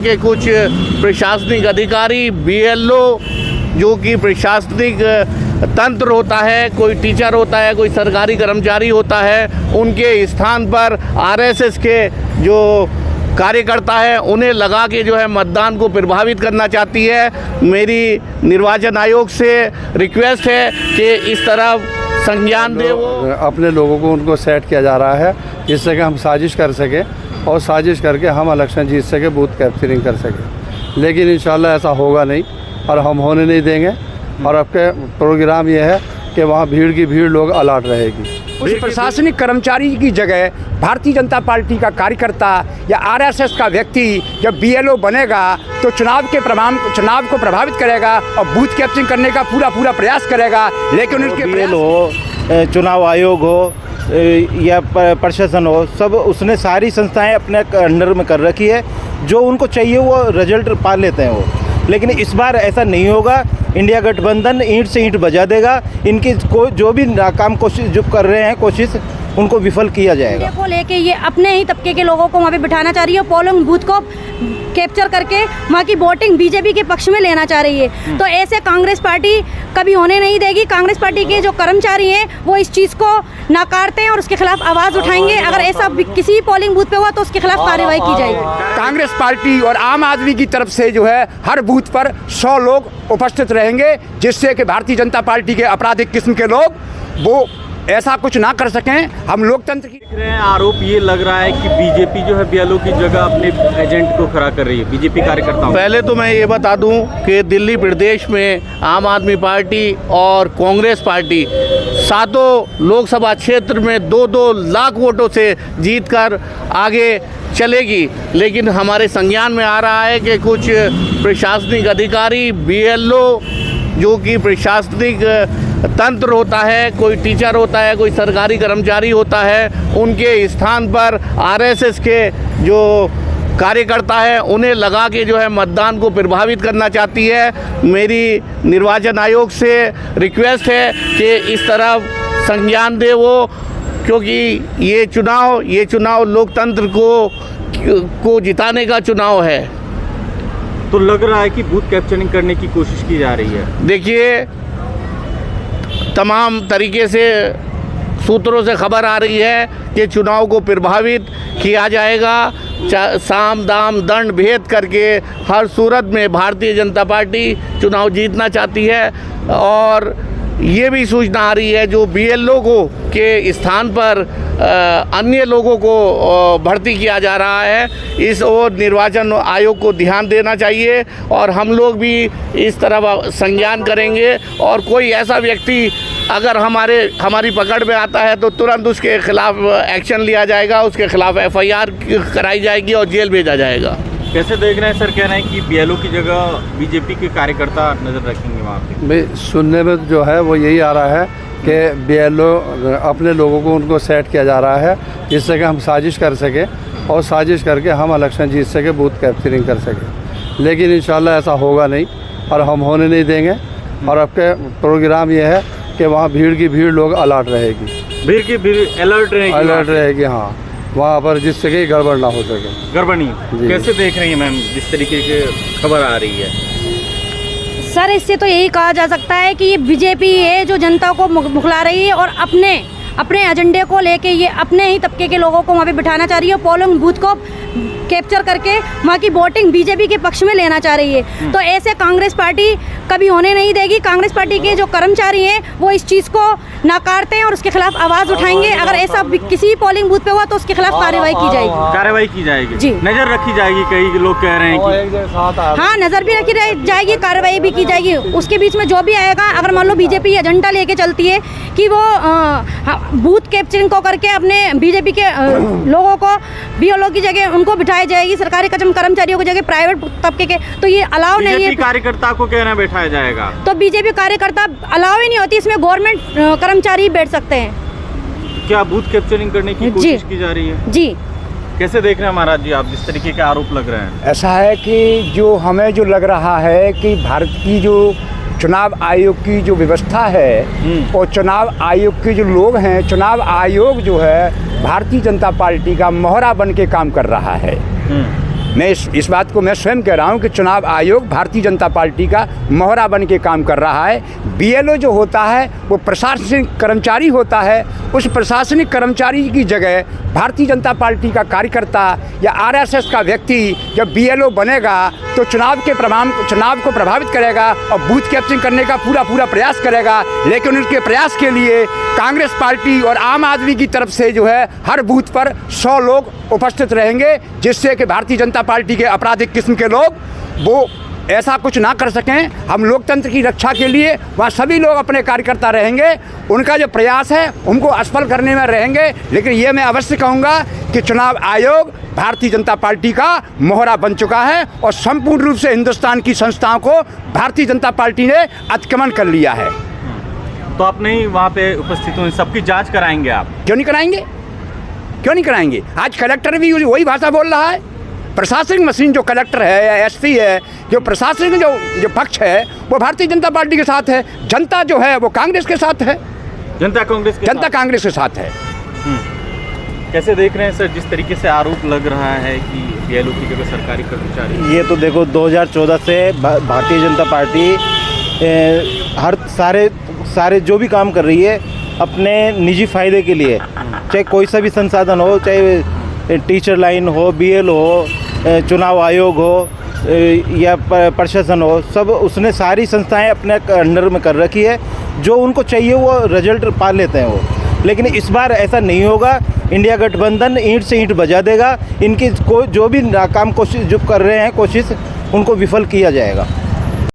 के कुछ प्रशासनिक अधिकारी बीएलओ जो कि प्रशासनिक तंत्र होता है, कोई टीचर होता है, कोई सरकारी कर्मचारी होता है, उनके स्थान पर आरएसएस के जो कार्यकर्ता है उन्हें लगा के जो है मतदान को प्रभावित करना चाहती है। मेरी निर्वाचन आयोग से रिक्वेस्ट है कि इस तरफ संज्ञान दे। वो अपने लोगों को उनको सेट किया जा रहा है जिससे कि हम साजिश कर सकें और साजिश करके हम इलेक्शन जीत सके, बूथ कैप्चरिंग कर सके। लेकिन इंशाल्लाह ऐसा होगा नहीं और हम होने नहीं देंगे। और आपके प्रोग्राम ये है कि वहाँ भीड़ की भीड़ लोग अलर्ट रहेगी। उस प्रशासनिक कर्मचारी की जगह भारतीय जनता पार्टी का कार्यकर्ता या आरएसएस का व्यक्ति जब बीएलओ बनेगा तो चुनाव को प्रभावित करेगा और बूथ कैप्चरिंग करने का पूरा प्रयास करेगा। लेकिन उनके बीएलओ, चुनाव आयोग हो या प्रशासन हो, सब उसने सारी संस्थाएं अपने अंडर में कर रखी है। जो उनको चाहिए वो रिजल्ट पा लेते हैं वो। लेकिन इस बार ऐसा नहीं होगा। इंडिया गठबंधन ईंट से ईंट बजा देगा। इनकी जो भी नाकाम कोशिश जो कर रहे हैं कोशिश, उनको विफल किया जाएगा। को लेके ये अपने ही तबके के लोगों को वहाँ पे बिठाना चाह रही है, पोलिंग बूथ को कैप्चर करके वहाँ की वोटिंग बीजेपी के पक्ष में लेना चाह रही है। तो ऐसे कांग्रेस पार्टी कभी होने नहीं देगी। कांग्रेस पार्टी के जो कर्मचारी हैं वो इस चीज़ को नकारते हैं और उसके खिलाफ आवाज़ उठाएंगे। अगर ऐसा किसी पोलिंग बूथ पे हुआ तो उसके खिलाफ कार्रवाई की जाएगी। कांग्रेस पार्टी और आम आदमी की तरफ से जो है हर बूथ पर 100 लोग उपस्थित रहेंगे, जिससे कि भारतीय जनता पार्टी के आपराधिक किस्म के लोग वो ऐसा कुछ ना कर सकें। हम लोकतंत्र की आरोप ये लग रहा है कि बीजेपी जो है बीएलओ की जगह अपने एजेंट को खड़ा कर रही है, बीजेपी कार्यकर्ताओं। पहले तो मैं ये बता दूं कि दिल्ली प्रदेश में आम आदमी पार्टी और कांग्रेस पार्टी सातों लोकसभा क्षेत्र में 2-2 लाख वोटों से जीतकर आगे चलेगी। लेकिन हमारे संज्ञान में आ रहा है कि कुछ प्रशासनिक अधिकारी बीएलओ जो कि प्रशासनिक तंत्र होता है, कोई टीचर होता है, कोई सरकारी कर्मचारी होता है, उनके स्थान पर आरएसएस के जो कार्यकर्ता है उन्हें लगा के जो है मतदान को प्रभावित करना चाहती है। मेरी निर्वाचन आयोग से रिक्वेस्ट है कि इस तरफ संज्ञान दे वो, क्योंकि ये चुनाव लोकतंत्र को जिताने का चुनाव है। तो लग रहा है कि बूथ कैप्चरिंग करने की कोशिश की जा रही है। देखिए, तमाम तरीके से सूत्रों से खबर आ रही है कि चुनाव को प्रभावित किया जाएगा। साम दाम दंड भेद करके हर सूरत में भारतीय जनता पार्टी चुनाव जीतना चाहती है। और ये भी सूचना आ रही है जो बीएलओ के स्थान पर अन्य लोगों को भर्ती किया जा रहा है, इस ओर निर्वाचन आयोग को ध्यान देना चाहिए। और हम लोग भी इस तरफ संज्ञान करेंगे और कोई ऐसा व्यक्ति अगर हमारी पकड़ में आता है तो तुरंत उसके खिलाफ एक्शन लिया जाएगा, उसके खिलाफ एफआईआर कराई जाएगी और जेल भेजा जाएगा। कैसे देख रहे हैं सर, कह रहे हैं कि बीएलओ की जगह बीजेपी के कार्यकर्ता नज़र रखेंगे वहाँ पे? भाई सुनने में जो है वो यही आ रहा है कि बीएलओ अपने लोगों को उनको सेट किया जा रहा है जिससे कि हम साजिश कर सकें और साजिश करके हम इलेक्शन जीत सके, बूथ कैप्चरिंग कर सकें। लेकिन इंशाल्लाह ऐसा होगा नहीं और हम होने नहीं देंगे। और आपके प्रोग्राम ये है कि वहाँ भीड़ की भीड़ लोग अलर्ट रहेगी। भीड़ की भीड़ अलर्ट रहेगी। हाँ, वहाँ पर जिससे कि गड़बड़ ना हो सके। गड़बड़ नहीं। कैसे देख रही हैं मैम जिस तरीके की खबर आ रही है? सर, इससे तो यही कहा जा सकता है कि ये बीजेपी है जो जनता को मुखला रही है और अपने एजेंडे को लेके ये अपने ही तबके के लोगों को वहाँ पे बिठाना चाह रही है, पोलिंग बूथ को कैप्चर करके वहाँ की वोटिंग बीजेपी के पक्ष में लेना चाह रही है। तो ऐसे कांग्रेस पार्टी कभी होने नहीं देगी। कांग्रेस पार्टी के जो कर्मचारी हैं वो इस चीज़ को नकारते हैं और उसके खिलाफ आवाज़ उठाएंगे। अगर ऐसा किसी पोलिंग बूथ पे हुआ तो उसके खिलाफ कार्रवाई की जाएगी। जी, नज़र रखी जाएगी। कई लोग कह रहे हैं कि हाँ, नज़र भी रखी जाएगी, कार्रवाई भी की जाएगी। उसके बीच में जो भी आएगा, अगर मान लो बीजेपी एजेंडा लेके चलती है कि वो बूथ कैप्चरिंग को करके अपने बीजेपी के लोगों को बीएलओ की जगह उनको बिठाई जाएगी, सरकारी कर्मचारियों की जगह प्राइवेट तबके के, तो ये अलाउ नहीं है। कार्यकर्ता को कहना बैठाया जाएगा तो बीजेपी कार्यकर्ता अलाउ ही नहीं होती, इसमें गवर्नमेंट कर्मचारी बैठ सकते हैं। क्या बूथ कैप्चरिंग करने की कोशिश की जा रही है? जी। कैसे देख रहे हैं महाराज जी आप, जिस तरीके के आरोप लग रहे हैं? ऐसा है कि जो हमें जो लग रहा है कि भारत की जो चुनाव आयोग की जो व्यवस्था है और चुनाव आयोग के जो लोग हैं, चुनाव आयोग जो है भारतीय जनता पार्टी का मोहरा बन के काम कर रहा है। मैं इस बात को मैं स्वयं कह रहा हूं कि चुनाव आयोग भारतीय जनता पार्टी का मोहरा बन के काम कर रहा है। बीएलओ जो होता है वो प्रशासनिक कर्मचारी होता है। उस प्रशासनिक कर्मचारी की जगह भारतीय जनता पार्टी का कार्यकर्ता या आरएसएस का व्यक्ति जब बीएलओ बनेगा तो चुनाव को प्रभावित करेगा और बूथ कैप्चरिंग करने का पूरा प्रयास करेगा। लेकिन उनके प्रयास के लिए कांग्रेस पार्टी और आम आदमी की तरफ से जो है हर बूथ पर 100 लोग उपस्थित रहेंगे, जिससे कि भारतीय जनता पार्टी के आपराधिक किस्म के लोग वो ऐसा कुछ ना कर सकें। हम लोकतंत्र की रक्षा के लिए वहाँ सभी लोग अपने कार्यकर्ता रहेंगे। उनका जो प्रयास है उनको असफल करने में रहेंगे। लेकिन ये मैं अवश्य कहूँगा कि चुनाव आयोग भारतीय जनता पार्टी का मोहरा बन चुका है और संपूर्ण रूप से हिंदुस्तान की संस्थाओं को भारतीय जनता पार्टी ने अतिक्रमण कर लिया है। तो आप नहीं वहाँ पे उपस्थित हुए, सबकी जाँच कराएंगे आप? क्यों नहीं कराएंगे, क्यों नहीं कराएंगे? आज कलेक्टर भी वही भाषा बोल रहा है। प्रशासनिक मशीन जो कलेक्टर है या एसपी है, जो प्रशासनिक जो पक्ष है वो भारतीय जनता पार्टी के साथ है। जनता जो है वो कांग्रेस के साथ है। जनता कांग्रेस के साथ है। कैसे देख रहे हैं सर, जिस तरीके से आरोप लग रहा है कि बीएलओ की जगह सरकारी कर्मचारी? ये तो देखो 2014 से भारतीय जनता पार्टी हर सारे जो भी काम कर रही है अपने निजी फायदे के लिए, चाहे कोई सा भी संसाधन हो, चाहे टीचर लाइन हो, बीएलओ हो, चुनाव आयोग हो या प्रशासन हो, सब उसने सारी संस्थाएं अपने अंडर में कर रखी है। जो उनको चाहिए वो रिजल्ट पा लेते हैं वो। लेकिन इस बार ऐसा नहीं होगा। इंडिया गठबंधन ईंट से ईंट बजा देगा। इनकी जो भी नाकाम कोशिश जो कर रहे हैं उनको विफल किया जाएगा।